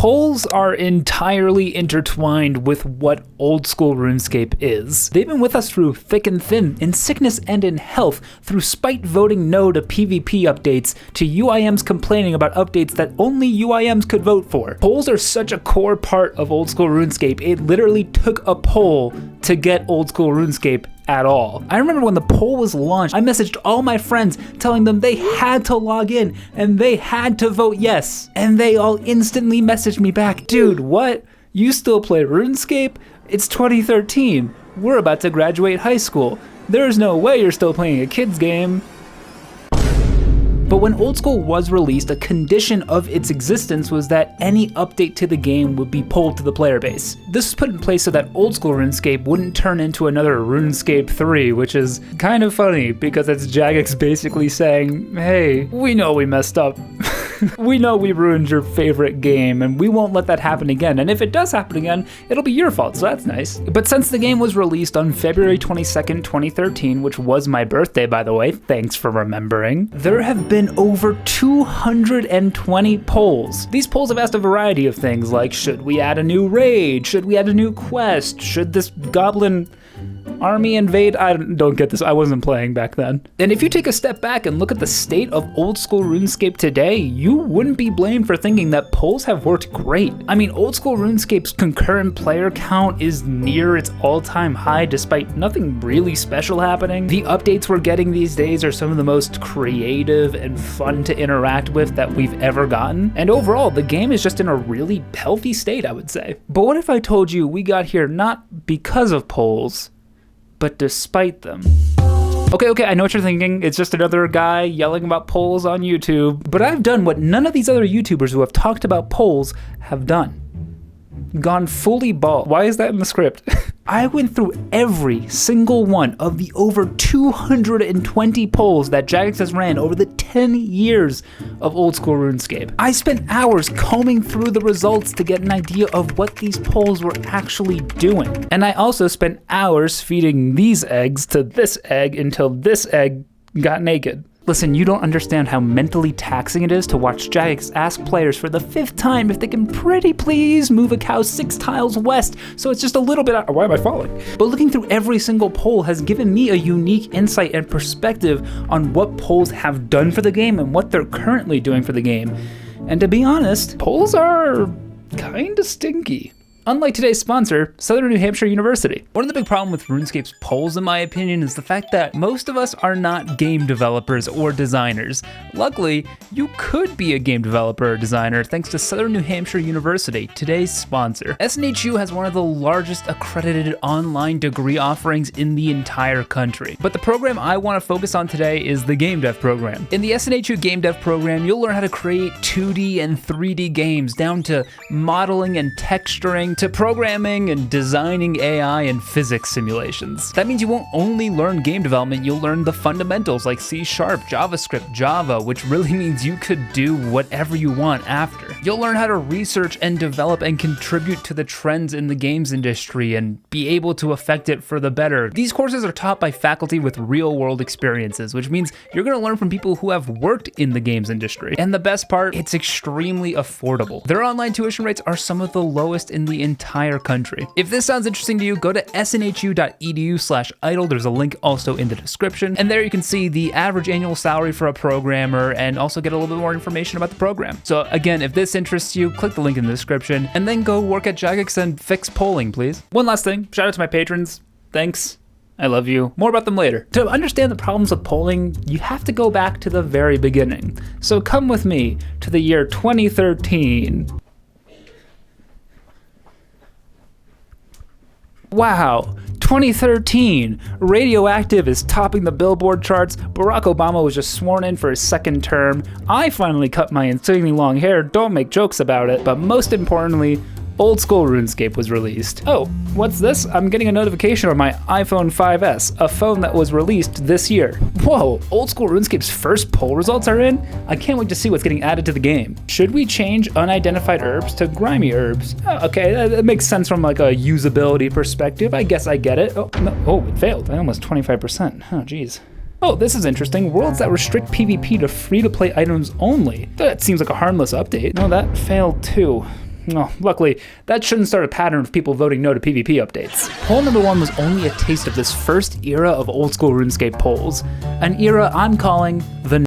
Polls are entirely intertwined with what old school RuneScape is. They've been with us through thick and thin, in sickness and in health, through spite voting no to PvP updates, to UIMs complaining about updates that only UIMs could vote for. Polls are such a core part of old school RuneScape, it literally took a poll to get old school RuneScape at all. I remember when the poll was launched, I messaged all my friends telling them they had to log in and they had to vote yes. And they all instantly messaged me back, dude, what? You still play RuneScape? It's 2013. We're about to graduate high school. There's no way you're still playing a kid's game. But when Old School was released, a condition of its existence was that any update to the game would be polled to the player base. This was put in place so that Old School RuneScape wouldn't turn into another RuneScape 3, which is kind of funny because it's Jagex basically saying, hey, we know we messed up. We know we ruined your favorite game and we won't let that happen again. And if it does happen again, it'll be your fault, so that's nice. But since the game was released on February 22nd, 2013, which was my birthday, by the way, thanks for remembering, there have been over 220 polls. These polls have asked a variety of things like, should we add a new raid? Should we add a new quest? Should this goblin army invade? I don't get this, I wasn't playing back then. And if you take a step back and look at the state of old school RuneScape today, you wouldn't be blamed for thinking that polls have worked great. I mean, old school RuneScape's concurrent player count is near its all-time high despite nothing really special happening. The updates we're getting these days are some of the most creative and fun to interact with that we've ever gotten. And overall, the game is just in a really healthy state, I would say. But what if I told you we got here not because of polls, but despite them? Okay, I know what you're thinking. It's just another guy yelling about polls on YouTube. But I've done what none of these other YouTubers who have talked about polls have done. Gone fully bald. Why is that in the script? I went through every single one of the over 220 polls that Jagex has ran over the 10 years of old school RuneScape. I spent hours combing through the results to get an idea of what these polls were actually doing. And I also spent hours feeding these eggs to this egg until this egg got naked. Listen, you don't understand how mentally taxing it is to watch Jagex ask players for the 5th time if they can pretty please move a cow 6 tiles west, so it's just a little bit why am I falling? But looking through every single poll has given me a unique insight and perspective on what polls have done for the game and what they're currently doing for the game. And to be honest, polls are kinda stinky. Unlike today's sponsor, Southern New Hampshire University. One of the big problems with RuneScape's polls, in my opinion, is the fact that most of us are not game developers or designers. Luckily, you could be a game developer or designer thanks to Southern New Hampshire University, today's sponsor. SNHU has one of the largest accredited online degree offerings in the entire country. But the program I want to focus on today is the Game Dev program. In the SNHU Game Dev program, you'll learn how to create 2D and 3D games down to modeling and texturing, to programming and designing AI and physics simulations. That means you won't only learn game development, you'll learn the fundamentals like C#, JavaScript, Java, which really means you could do whatever you want after. You'll learn how to research and develop and contribute to the trends in the games industry and be able to affect it for the better. These courses are taught by faculty with real-world experiences, which means you're gonna learn from people who have worked in the games industry. And the best part, it's extremely affordable. Their online tuition rates are some of the lowest in the entire country. If this sounds interesting to you, go to snhu.edu/idle. There's a link also in the description. And there you can see the average annual salary for a programmer and also get a little bit more information about the program. So again, if this interests you, click the link in the description and then go work at Jagex and fix polling, please. One last thing, shout out to my patrons. Thanks. I love you. More about them later. To understand the problems with polling, you have to go back to the very beginning. So come with me to the year 2013. Wow, 2013, Radioactive is topping the Billboard charts, Barack Obama was just sworn in for his 2nd term, I finally cut my insanely long hair, don't make jokes about it, but most importantly, Old School RuneScape was released. Oh, what's this? I'm getting a notification on my iPhone 5S, a phone that was released this year. Whoa, Old School RuneScape's first poll results are in? I can't wait to see what's getting added to the game. Should we change unidentified herbs to grimy herbs? Oh, okay, that makes sense from like a usability perspective. I guess I get it. Oh, no, oh, it failed. I almost 25%. Oh, geez. Oh, this is interesting. Worlds that restrict PvP to free-to-play items only. That seems like a harmless update. No, that failed too. Well, luckily, that shouldn't start a pattern of people voting no to PvP updates. Poll number 1 was only a taste of this first era of old school RuneScape polls, an era I'm calling the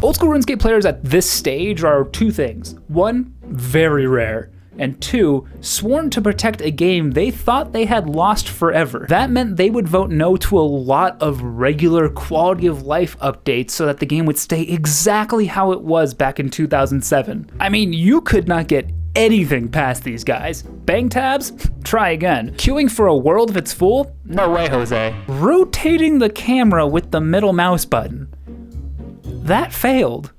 Old school RuneScape players at this stage are 2 things. 1, very rare, and 2, sworn to protect a game they thought they had lost forever. That meant they would vote no to a lot of regular quality of life updates so that the game would stay exactly how it was back in 2007. I mean, you could not get anything past these guys. Bang tabs? Try again. Queuing for a world if it's full? No way, Jose. Rotating the camera with the middle mouse button? That failed.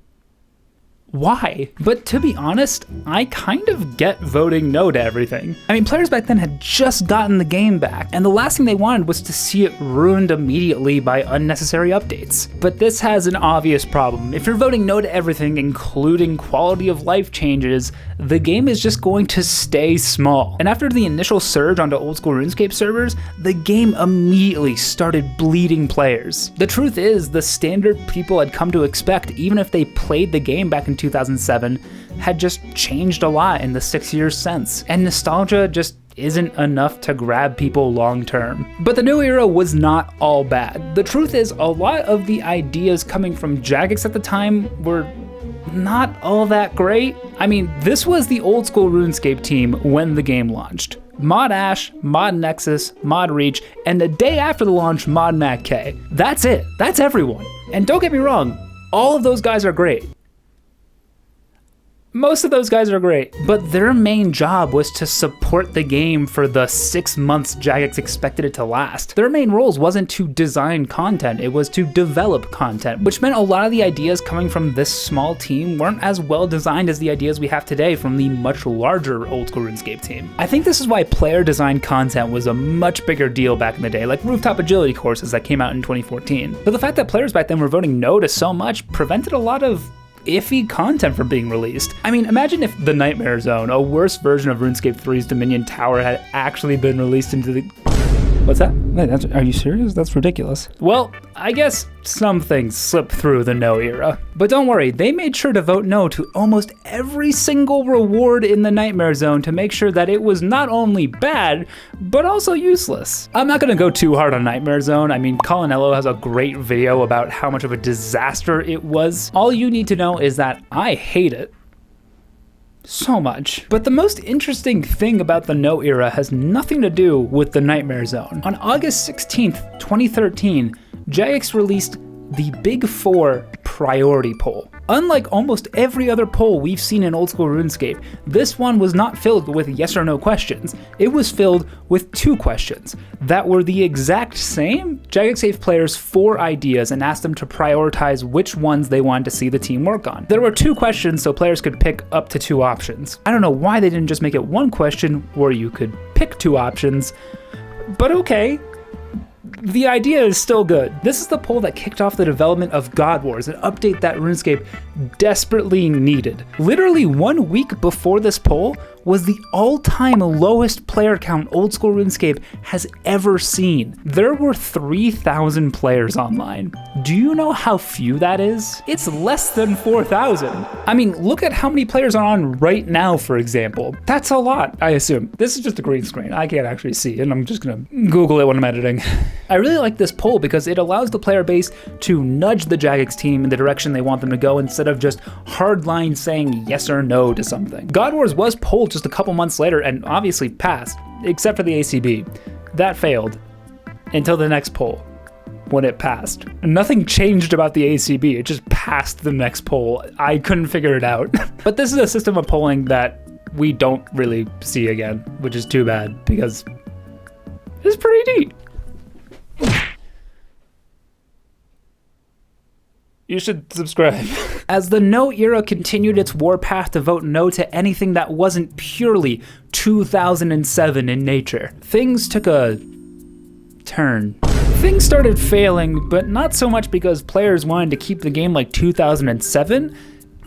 Why? But to be honest, I kind of get voting no to everything. I mean, players back then had just gotten the game back, and the last thing they wanted was to see it ruined immediately by unnecessary updates. But this has an obvious problem. If you're voting no to everything, including quality of life changes, the game is just going to stay small. And after the initial surge onto old school RuneScape servers, the game immediately started bleeding players. The truth is, the standard people had come to expect, even if they played the game back in 2007, had just changed a lot in the 6 years since. And nostalgia just isn't enough to grab people long term. But the new era was not all bad. The truth is, a lot of the ideas coming from Jagex at the time were not all that great. I mean, this was the old school RuneScape team when the game launched. Mod Ash, Mod Nexus, Mod Reach, and the day after the launch, Mod Mac K. That's it. That's everyone. And don't get me wrong, all of those guys are great. Most of those guys are great, but their main job was to support the game for the 6 months Jagex expected it to last. Their main roles wasn't to design content, it was to develop content, which meant a lot of the ideas coming from this small team weren't as well designed as the ideas we have today from the much larger old school RuneScape team. I think this is why player designed content was a much bigger deal back in the day, like rooftop agility courses that came out in 2014. But the fact that players back then were voting no to so much prevented a lot of iffy content from being released. I mean, imagine if the Nightmare Zone, a worse version of RuneScape 3's Dominion Tower, had actually been released into the... What's that? Wait, are you serious? That's ridiculous. Well, I guess some things slip through the no era. But don't worry, they made sure to vote no to almost every single reward in the Nightmare Zone to make sure that it was not only bad, but also useless. I'm not gonna go too hard on Nightmare Zone. I mean, Colinello has a great video about how much of a disaster it was. All you need to know is that I hate it so much. But the most interesting thing about the no era has nothing to do with the Nightmare Zone. On August 16th, 2013, Jagex released the Big 4 priority poll. Unlike almost every other poll we've seen in old school RuneScape, this one was not filled with yes or no questions. It was filled with 2 questions that were the exact same. Jagex gave players 4 ideas and asked them to prioritize which ones they wanted to see the team work on. There were 2 questions so players could pick up to 2 options. I don't know why they didn't just make it 1 question where you could pick 2 options, but okay. The idea is still good. This is the poll that kicked off the development of God Wars, an update that RuneScape desperately needed. Literally 1 week before this poll was the all-time lowest player count old school RuneScape has ever seen. There were 3,000 players online. Do you know how few that is? It's less than 4,000. I mean, look at how many players are on right now, for example. That's a lot, I assume. This is just a green screen. I can't actually see, and I'm just gonna Google it when I'm editing. I really like this poll because it allows the player base to nudge the Jagex team in the direction they want them to go instead of just hardline saying yes or no to something. God Wars was polled just a couple months later and obviously passed, except for the ACB. That failed until the next poll, when it passed. Nothing changed about the ACB, it just passed the next poll. I couldn't figure it out. But this is a system of polling that we don't really see again, which is too bad because it's pretty neat. You should subscribe. As the no era continued its warpath to vote no to anything that wasn't purely 2007 in nature, things took a turn. Things started failing, but not so much because players wanted to keep the game like 2007,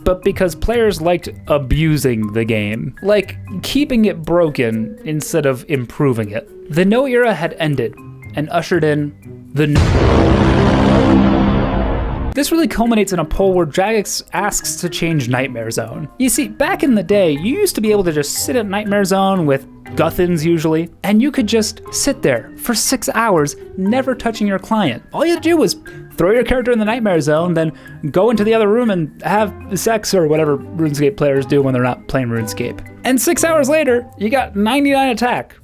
but because players liked abusing the game. Like, keeping it broken instead of improving it. The no era had ended, and ushered in the This really culminates in a poll where Jagex asks to change Nightmare Zone. You see, back in the day, you used to be able to just sit at Nightmare Zone with Guthins usually, and you could just sit there for 6 hours, never touching your client. All you had to do was throw your character in the Nightmare Zone, then go into the other room and have sex or whatever RuneScape players do when they're not playing RuneScape. And 6 hours later, you got 99 attack,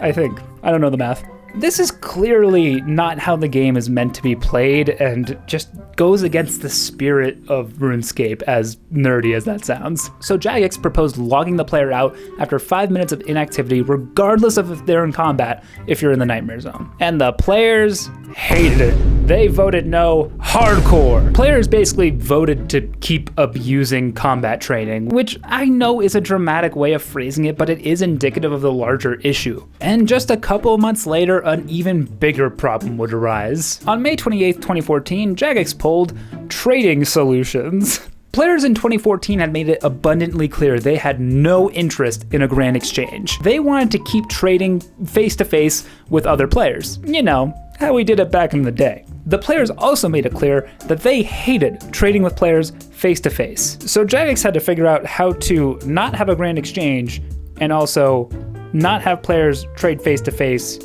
I think. I don't know the math. This is clearly not how the game is meant to be played and just goes against the spirit of RuneScape, as nerdy as that sounds. So Jagex proposed logging the player out after 5 minutes of inactivity, regardless of if they're in combat, if you're in the Nightmare Zone. And the players hated it. They voted no hardcore. Players basically voted to keep abusing combat training, which I know is a dramatic way of phrasing it, but it is indicative of the larger issue. And just a couple of months later, an even bigger problem would arise. On May 28th, 2014, Jagex polled trading solutions. Players in 2014 had made it abundantly clear they had no interest in a grand exchange. They wanted to keep trading face-to-face with other players. You know, how we did it back in the day. The players also made it clear that they hated trading with players face-to-face. So Jagex had to figure out how to not have a grand exchange and also not have players trade face-to-face.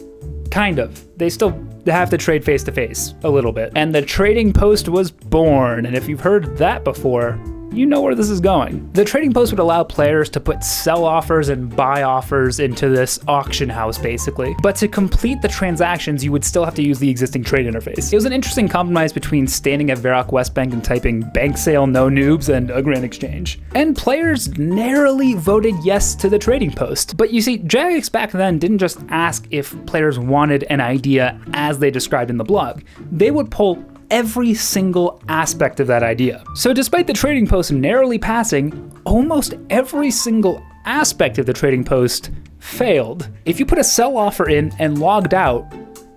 Kind of. They still have to trade face-to-face a little bit. And the trading post was born, and if you've heard that before, you know where this is going. The trading post would allow players to put sell offers and buy offers into this auction house, basically. But to complete the transactions, you would still have to use the existing trade interface. It was an interesting compromise between standing at Varrock West Bank and typing bank sale no noobs and a grand exchange. And players narrowly voted yes to the trading post. But you see, Jagex back then didn't just ask if players wanted an idea as they described in the blog. They would poll every single aspect of that idea. So despite the trading post narrowly passing, almost every single aspect of the trading post failed. If you put a sell offer in and logged out,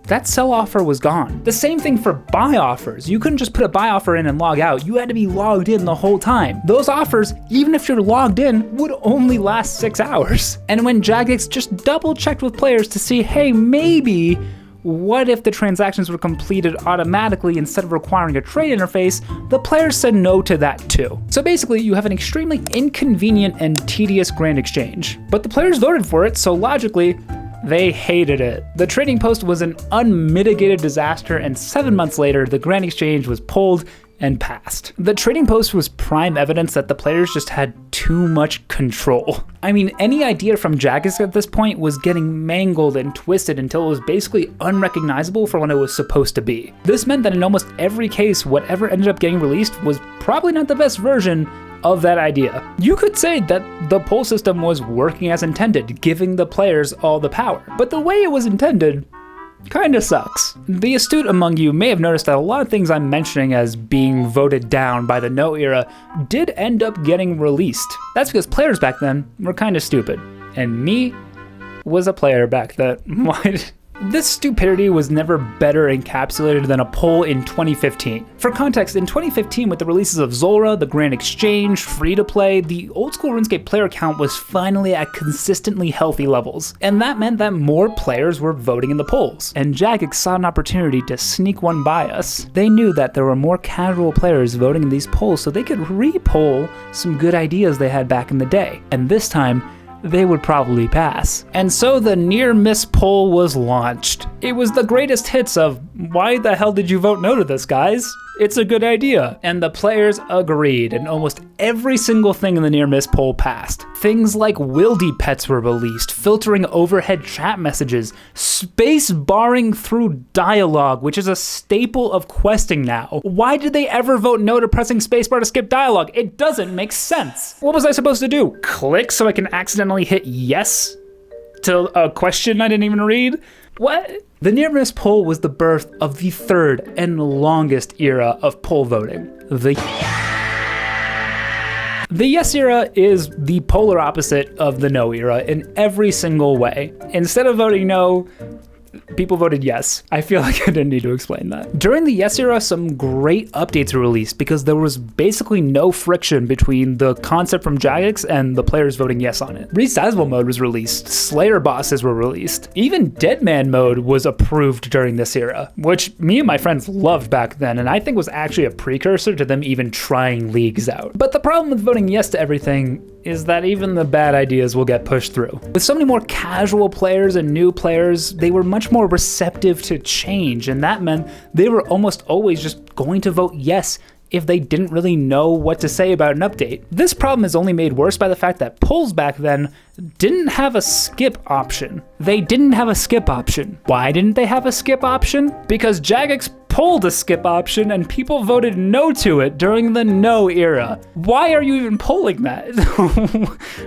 that sell offer was gone. The same thing for buy offers. You couldn't just put a buy offer in and log out. You had to be logged in the whole time. Those offers, even if you're logged in, would only last 6 hours. And when Jagex just double checked with players to see, hey, maybe what if the transactions were completed automatically instead of requiring a trade interface, the players said no to that too. So basically, you have an extremely inconvenient and tedious grand exchange. But the players voted for it, so logically, they hated it. The trading post was an unmitigated disaster, and 7 months later, the grand exchange was pulled and passed. The trading post was prime evidence that the players just had too much control. I mean, any idea from Jagex at this point was getting mangled and twisted until it was basically unrecognizable for what it was supposed to be. This meant that in almost every case, whatever ended up getting released was probably not the best version of that idea. You could say that the poll system was working as intended, giving the players all the power, but the way it was intended kinda sucks. The astute among you may have noticed that a lot of things I'm mentioning as being voted down by the no era did end up getting released. That's because players back then were kinda stupid, and me was a player back then. This stupidity was never better encapsulated than a poll in 2015. For context, in 2015, with the releases of Zulrah, the Grand Exchange, free-to-play, the old school RuneScape player count was finally at consistently healthy levels. And that meant that more players were voting in the polls. And Jagex saw an opportunity to sneak one by us. They knew that there were more casual players voting in these polls, so they could re-poll some good ideas they had back in the day. And this time, they would probably pass. And so the near-miss poll was launched. It was the greatest hits of, why the hell did you vote no to this, guys? It's a good idea. And the players agreed, and almost every single thing in the near-miss poll passed. Things like wildy pets were released, filtering overhead chat messages, space barring through dialogue, which is a staple of questing now. Why did they ever vote no to pressing spacebar to skip dialogue? It doesn't make sense. What was I supposed to do? Click so I can accidentally hit yes to a question I didn't even read? What? The near-miss poll was the birth of the third and longest era of poll voting. The yes era is the polar opposite of the no era in every single way. Instead of voting no, people voted yes. I feel like I didn't need to explain that. During the yes era, some great updates were released because there was basically no friction between the concept from Jagex and the players voting yes on it. Resizable mode was released, Slayer bosses were released, even Deadman mode was approved during this era, which me and my friends loved back then, and I think was actually a precursor to them even trying leagues out. But the problem with voting yes to everything is that even the bad ideas will get pushed through. With so many more casual players and new players, they were much more receptive to change, and that meant they were almost always just going to vote yes if they didn't really know what to say about an update. This problem is only made worse by the fact that polls back then didn't have a skip option. They didn't have a skip option. Why didn't they have a skip option? Because Jagex polled a skip option and people voted no to it during the no era. Why are you even polling that?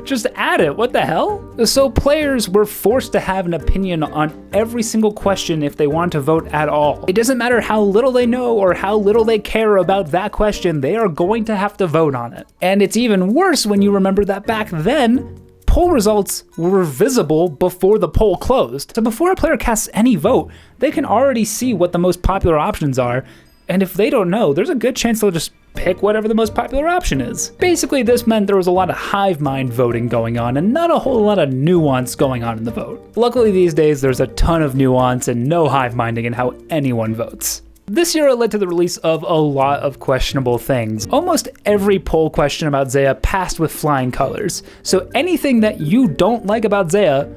Just add it, what the hell? So players were forced to have an opinion on every single question if they want to vote at all. It doesn't matter how little they know or how little they care about that question, they are going to have to vote on it. And it's even worse when you remember that back then, poll results were visible before the poll closed. So before a player casts any vote, they can already see what the most popular options are, and if they don't know, there's a good chance they'll just pick whatever the most popular option is. Basically, this meant there was a lot of hive mind voting going on and not a whole lot of nuance going on in the vote. Luckily these days, there's a ton of nuance and no hive minding in how anyone votes. This era led to the release of a lot of questionable things. Almost every poll question about Zaya passed with flying colors, so anything that you don't like about Zaya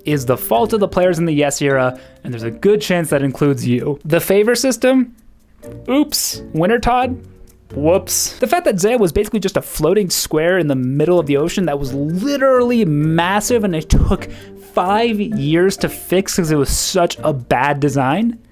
is the fault of the players in the yes era, and there's a good chance that includes you. The favor system? Oops. Winter Todd? Whoops. The fact that Zaya was basically just a floating square in the middle of the ocean that was literally massive and it took 5 years to fix because it was such a bad design?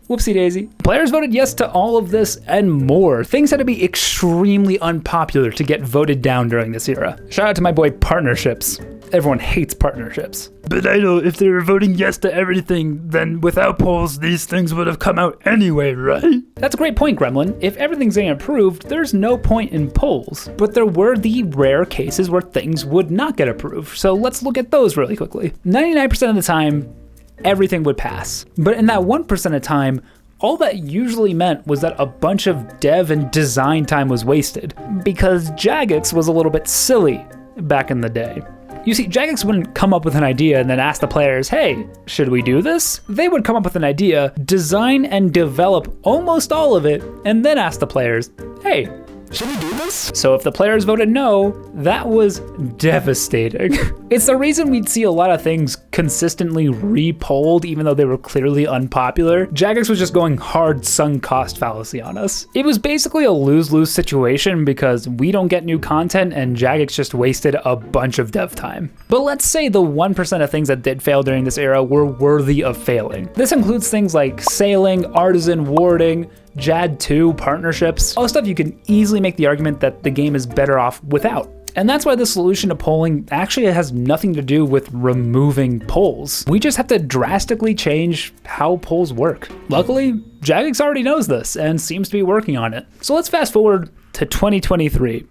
Whoopsie daisy. Players voted yes to all of this and more. Things had to be extremely unpopular to get voted down during this era. Shout out to my boy Partnerships. Everyone hates partnerships. But I know if they were voting yes to everything, then without polls, these things would have come out anyway, right? That's a great point, Gremlin. If everything's getting approved, there's no point in polls. But there were the rare cases where things would not get approved. So let's look at those really quickly. 99% of the time, everything would pass. But in that 1% of time, all that usually meant was that a bunch of dev and design time was wasted, because Jagex was a little bit silly back in the day. You see, Jagex wouldn't come up with an idea and then ask the players, hey, should we do this? They would come up with an idea, design and develop almost all of it, and then ask the players, hey, should we do this? So if the players voted no, that was devastating. It's the reason we'd see a lot of things consistently re-polled even though they were clearly unpopular. Jagex was just going hard sunk cost fallacy on us. It was basically a lose-lose situation because we don't get new content and Jagex just wasted a bunch of dev time. But let's say the 1% of things that did fail during this era were worthy of failing. This includes things like sailing, artisan, warding, JAD 2, partnerships, all stuff you can easily make the argument that the game is better off without. And that's why the solution to polling actually has nothing to do with removing polls. We just have to drastically change how polls work. Luckily, Jagex already knows this and seems to be working on it. So let's fast forward to 2023.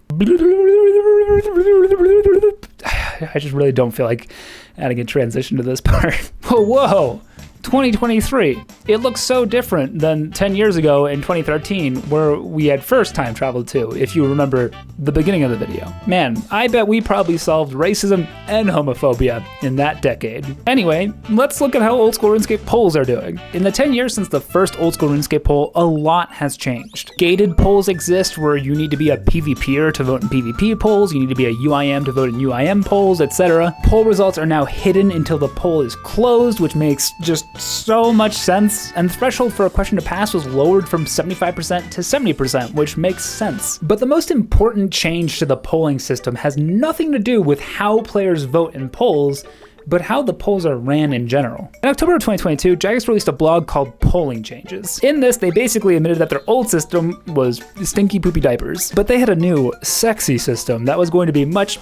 I just really don't feel like adding a transition to this part. Whoa. 2023. It looks so different than 10 years ago in 2013, where we had first time traveled to, if you remember the beginning of the video. Man, I bet we probably solved racism and homophobia in that decade. Anyway, let's look at how old school RuneScape polls are doing. In the 10 years since the first old school RuneScape poll, a lot has changed. Gated polls exist where you need to be a PvPer to vote in PvP polls, you need to be a UIM to vote in UIM polls, etc. Poll results are now hidden until the poll is closed, which makes just so much sense, and the threshold for a question to pass was lowered from 75% to 70%, which makes sense. But the most important change to the polling system has nothing to do with how players vote in polls, but how the polls are ran in general. In October of 2022, Jagex released a blog called Polling Changes. In this, they basically admitted that their old system was stinky poopy diapers, but they had a new, sexy system that was going to be much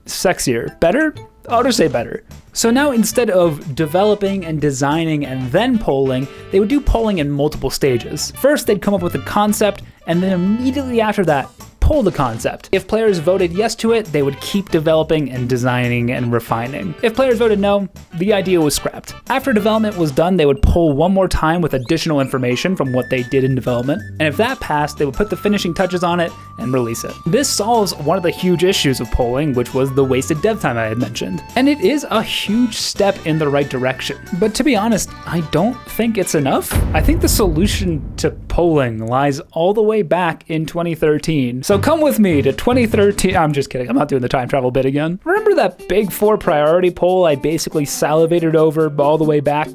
sexier. Better? I'll just say better. So now instead of developing and designing and then polling, they would do polling in multiple stages. First, they'd come up with a concept, and then immediately after that, pull the concept. If players voted yes to it, they would keep developing and designing and refining. If players voted no, the idea was scrapped. After development was done, they would poll one more time with additional information from what they did in development, and if that passed, they would put the finishing touches on it and release it. This solves one of the huge issues of polling, which was the wasted dev time I had mentioned. And it is a huge step in the right direction. But to be honest, I don't think it's enough. I think the solution to polling lies all the way back in 2013. So come with me to 2013. I'm just kidding. I'm not doing the time travel bit again. Remember that big 4 priority poll I basically salivated over all the way back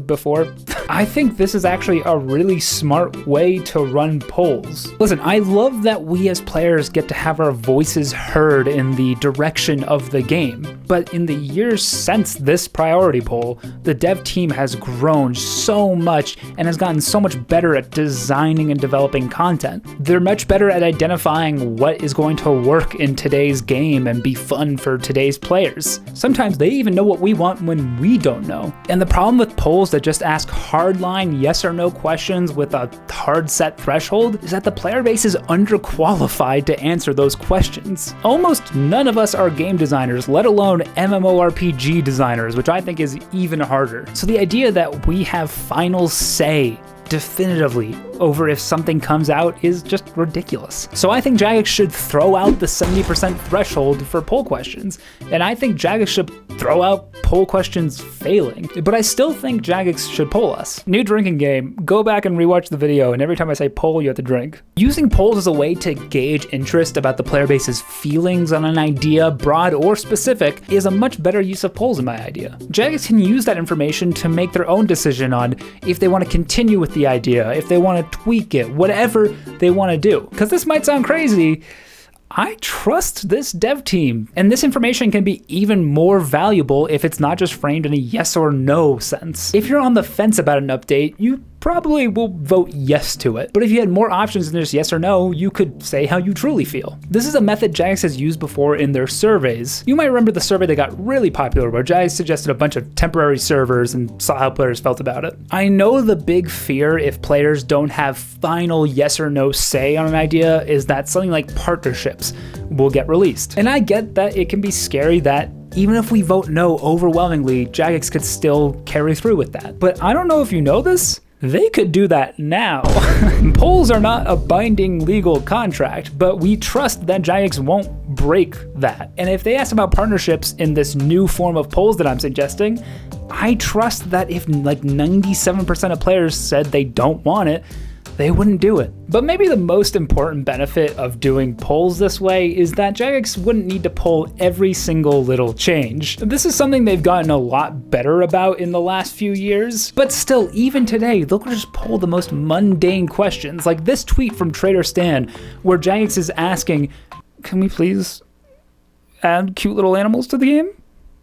before? I think this is actually a really smart way to run polls. Listen, I love that we as players get to have our voices heard in the direction of the game. But in the years since this priority poll, the dev team has grown so much and has gotten so much better at designing and developing content. They're much better at identifying what is going to work in today's game and be fun for today's players. Sometimes they even know what we want when we don't know. And the problem with polls that just ask hardline yes or no questions with a hard set threshold is that the player base is underqualified to answer those questions. Almost none of us are game designers, let alone MMORPG designers, which I think is even harder. So the idea that we have final say definitively over if something comes out is just ridiculous. So I think Jagex should throw out the 70% threshold for poll questions, and I think Jagex should throw out poll questions failing. But I still think Jagex should poll us. New drinking game, go back and rewatch the video, and every time I say poll, you have to drink. Using polls as a way to gauge interest about the player base's feelings on an idea, broad or specific, is a much better use of polls in my idea. Jagex can use that information to make their own decision on if they want to continue with the idea, if they want to tweak it, whatever they want to do. Because this might sound crazy, I trust this dev team, and this information can be even more valuable if it's not just framed in a yes or no sense. If you're on the fence about an update, you probably will vote yes to it. But if you had more options than just yes or no, you could say how you truly feel. This is a method Jagex has used before in their surveys. You might remember the survey that got really popular where Jagex suggested a bunch of temporary servers and saw how players felt about it. I know the big fear if players don't have final yes or no say on an idea is that something like partnerships will get released. And I get that it can be scary that even if we vote no overwhelmingly, Jagex could still carry through with that. But I don't know if you know this, they could do that now. Polls are not a binding legal contract, but we trust that Jagex won't break that. And if they ask about partnerships in this new form of polls that I'm suggesting, I trust that if like 97% of players said they don't want it, they wouldn't do it. But maybe the most important benefit of doing polls this way is that Jagex wouldn't need to poll every single little change. This is something they've gotten a lot better about in the last few years, but still, even today, they'll just poll the most mundane questions, like this tweet from Trader Stan, where Jagex is asking, can we please add cute little animals to the game?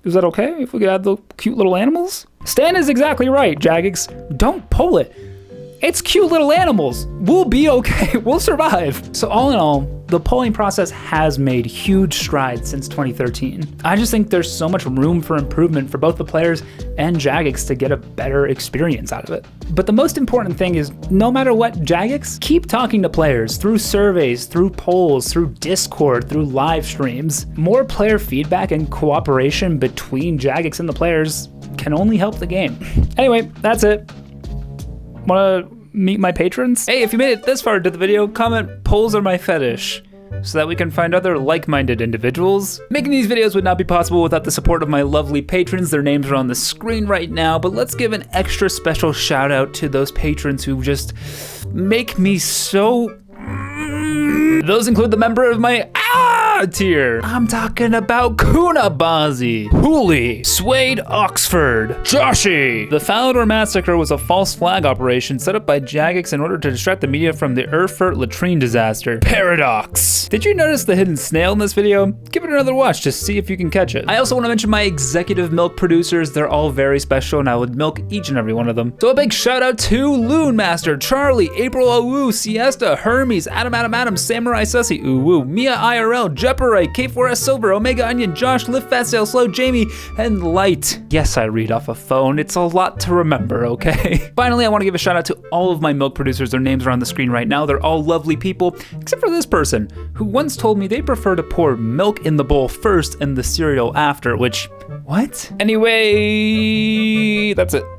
Is that okay if we could add the cute little animals? Stan is exactly right, Jagex. Don't poll it. It's cute little animals. We'll be okay. We'll survive. So all in all, the polling process has made huge strides since 2013. I just think there's so much room for improvement for both the players and Jagex to get a better experience out of it. But the most important thing is, no matter what, Jagex, keep talking to players through surveys, through polls, through Discord, through live streams. More player feedback and cooperation between Jagex and the players can only help the game. Anyway, that's it. Wanna meet my patrons? Hey, if you made it this far into the video, comment polls are my fetish so that we can find other like-minded individuals. Making these videos would not be possible without the support of my lovely patrons. Their names are on the screen right now, but let's give an extra special shout out to those patrons who just make me so... Those include the member of my tier. I'm talking about Kunabazi, Hooli, Suede Oxford, Joshi. The Falador Massacre was a false flag operation set up by Jagex in order to distract the media from the Erfurt latrine disaster. Paradox. Did you notice the hidden snail in this video? Give it another watch to see if you can catch it. I also want to mention my executive milk producers. They're all very special and I would milk each and every one of them. So a big shout out to Loon Master, Charlie, April Owu, Siesta, Hermes, Adam, Samurai Sussy, Uwu, Mia IRL, Jeoparite, K4S Silver, Omega Onion, Josh, Live Fast Sail Slow, Jamie, and Light. Yes, I read off a phone. It's a lot to remember, okay? Finally, I want to give a shout out to all of my milk producers. Their names are on the screen right now. They're all lovely people, except for this person, who once told me they prefer to pour milk in the bowl first and the cereal after, which, what? Anyway, that's it.